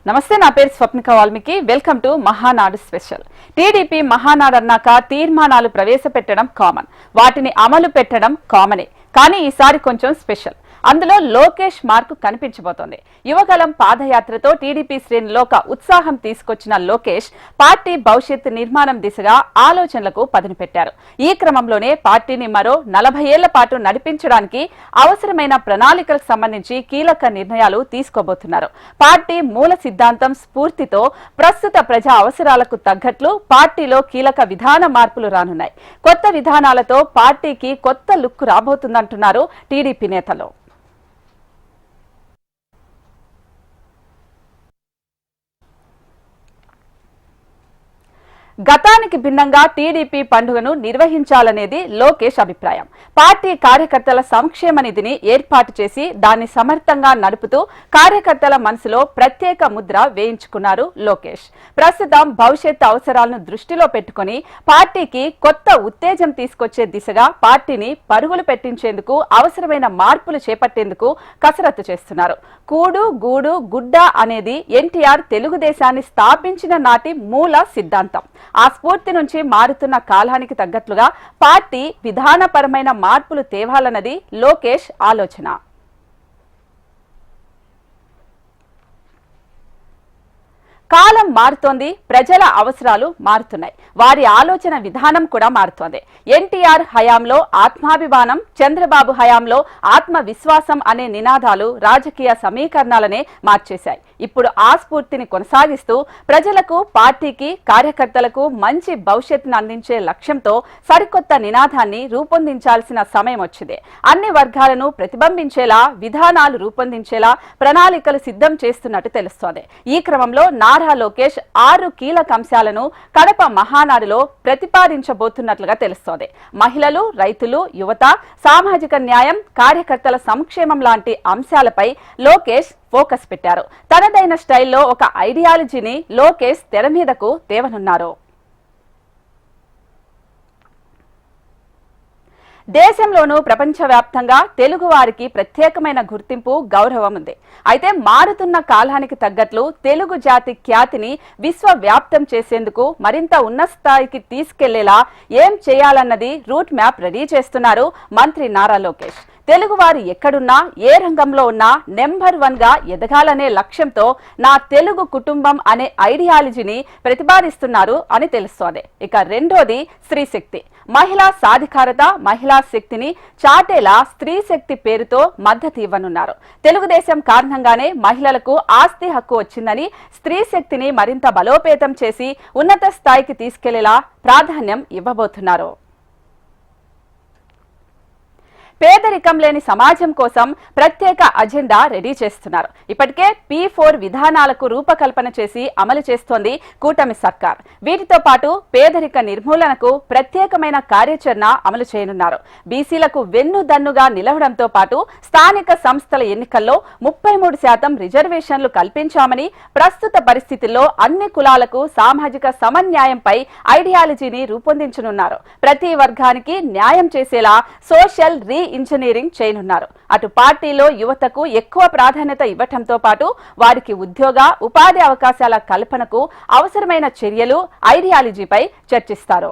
నమస్తే, నా పేరు Swapnika Valmiki. Welcome to Mahanadu special. TDP Mahanadu అన్నాక తీర్మానాలు ప్రవేశపెట్టడం కామన్, వాటిని అమలు పెట్టడం కామనే. కానీ ఈసారి కొంచెం స్పెషల్. అందులో లోకేష్ మార్కు కనిపించబోతోంది. యువగలం పాదయాత్రతో టీడీపీ శ్రేణుల్లో ఒక ఉత్సాహం తీసుకొచ్చిన లోకేష్ పార్టీ భవిష్యత్తు నిర్మాణం దిశగా ఆలోచనలకు పదును పెట్టారు. ఈ క్రమంలోనే పార్టీని మరో 40 ఏళ్ల పాటు నడిపించడానికి అవసరమైన ప్రణాళికలకు సంబంధించి కీలక నిర్ణయాలు తీసుకోబోతున్నారు. పార్టీ మూల సిద్ధాంతం స్ఫూర్తితో ప్రస్తుత ప్రజా అవసరాలకు తగ్గట్లు పార్టీలో కీలక విధాన మార్పులు రానున్నాయి. కొత్త విధానాలతో పార్టీకి కొత్త లుక్ రాబోతుందంటున్నారు టీడీపీ నేతలు. గతానికి భిన్నంగా టీడీపీ పండుగను నిర్వహించాలనేది లోకేష్ అభిప్రాయం. పార్టీ కార్యకర్తల సంక్షేమ నిధిని ఏర్పాటు చేసి దాన్ని సమర్థంగా నడుపుతూ కార్యకర్తల మనసులో ప్రత్యేక ముద్ర వేయించుకున్నారు లోకేష్. ప్రస్తుతం భవిష్యత్ అవసరాలను దృష్టిలో పెట్టుకుని పార్టీకి కొత్త ఉత్తేజం తీసుకొచ్చే దిశగా పార్టీని పరుగులు పెట్టించేందుకు అవసరమైన మార్పులు చేపట్టేందుకు కసరత్తు చేస్తున్నారు. కూడు గూడు గుడ్డ అనేది ఎన్టీఆర్ తెలుగుదేశాన్ని స్థాపించిన నాటి మూల సిద్ధాంతం. ఆ స్ఫూర్తి నుంచి మారుతున్న కాలానికి తగ్గట్లుగా పార్టీ విధానపరమైన మార్పులు తేవాలన్నది లోకేష్ ఆలోచన. కాలం మారుతోంది, ప్రజల అవసరాలు మారుతున్నాయి, వారి ఆలోచన విధానం కూడా మారుతోంది. ఎన్టీఆర్ హయాంలో ఆత్మాభిమానం, చంద్రబాబు హయాంలో ఆత్మవిశ్వాసం అనే నినాదాలు రాజకీయ సమీకరణాలనే మార్చేశాయి. ఇప్పుడు ఆ స్ఫూర్తిని కొనసాగిస్తూ ప్రజలకు, పార్టీకి, కార్యకర్తలకు మంచి భవిష్యత్తును అందించే లక్ష్యంతో సరికొత్త నినాదాన్ని రూపొందించాల్సిన సమయం వచ్చింది. అన్ని వర్గాలను ప్రతిబింబించేలా విధానాలు రూపొందించేలా ప్రణాళికలు సిద్ధం చేస్తున్నట్టు తెలుస్తోంది. ఈ క్రమంలో నారా లోకేష్ 6 కీలక అంశాలను కడప మహానాడులో ప్రతిపాదించబోతున్నట్లుగా తెలుస్తోంది. మహిళలు, రైతులు, యువత, సామాజిక న్యాయం, కార్యకర్తల సంక్షేమం లాంటి అంశాలపై లోకేష్ ఫోకస్ పెట్టారు. తనదైన స్టైల్లో ఒక ఐడియాలజీని లోకేష్ తెర మీదకు తేవనున్నారు. దేశంలోనూ ప్రపంచవ్యాప్తంగా తెలుగు వారికి ప్రత్యేకమైన గుర్తింపు, గౌరవం ఉంది. అయితే మారుతున్న కాలానికి తగ్గట్లు తెలుగు జాతి ఖ్యాతిని విశ్వవ్యాప్తం చేసేందుకు మరింత ఉన్నత స్థాయికి తీసుకెళ్లేలా ఏం చేయాలన్నది రూట్ మ్యాప్ రెడీ చేస్తున్నారు మంత్రి నారా లోకేష్. తెలుగువారు ఎక్కడున్నా, ఏ రంగంలో ఉన్నా నెంబర్ 1గా ఎదగాలనే లక్ష్యంతో నా తెలుగు కుటుంబం అనే ఐడియాలజీని ప్రతిపాదిస్తున్నారు అని తెలుస్తోంది. ఇక రెండోది స్త్రీశక్తి. మహిళా సాధికారత, మహిళా శక్తిని చాటేలా స్త్రీ శక్తి పేరుతో మద్దతు ఇవ్వనున్నారు. తెలుగుదేశం కారణంగానే మహిళలకు ఆస్తి హక్కు వచ్చిందని, స్త్రీ శక్తిని మరింత బలోపేతం చేసి ఉన్నత స్థాయికి తీసుకెళ్లేలా ప్రాధాన్యం ఇవ్వబోతున్నారు. పేదరికం లేని సమాజం కోసం ప్రత్యేక అజెండా రెడీ చేస్తున్నారు. ఇప్పటికే P4 విధానాలకు రూపకల్పన చేసి అమలు చేస్తోంది కూటమి సర్కార్. వీటితో పాటు పేదరిక నిర్మూలనకు ప్రత్యేకమైన కార్యాచరణ అమలు చేయనున్నారు. బీసీలకు వెన్నుదన్నుగా నిలవడంతో పాటు స్థానిక సంస్థల ఎన్నికల్లో 33% రిజర్వేషన్లు కల్పించామని, ప్రస్తుత పరిస్థితుల్లో అన్ని కులాలకు సామాజిక సమన్యాయంపై ఐడియాలజీని రూపొందించనున్నారు. ప్రతి వర్గానికి న్యాయం చేసేలా సోషల్ ఇంజనీరింగ్ చేయనున్నారు. అటు పార్టీలో యువతకు ఎక్కువ ప్రాధాన్యత ఇవ్వటంతో పాటు వారికి ఉద్యోగ, ఉపాధి అవకాశాల కల్పనకు అవసరమైన చర్యలు, ఐడియాలజీపై చర్చిస్తారు.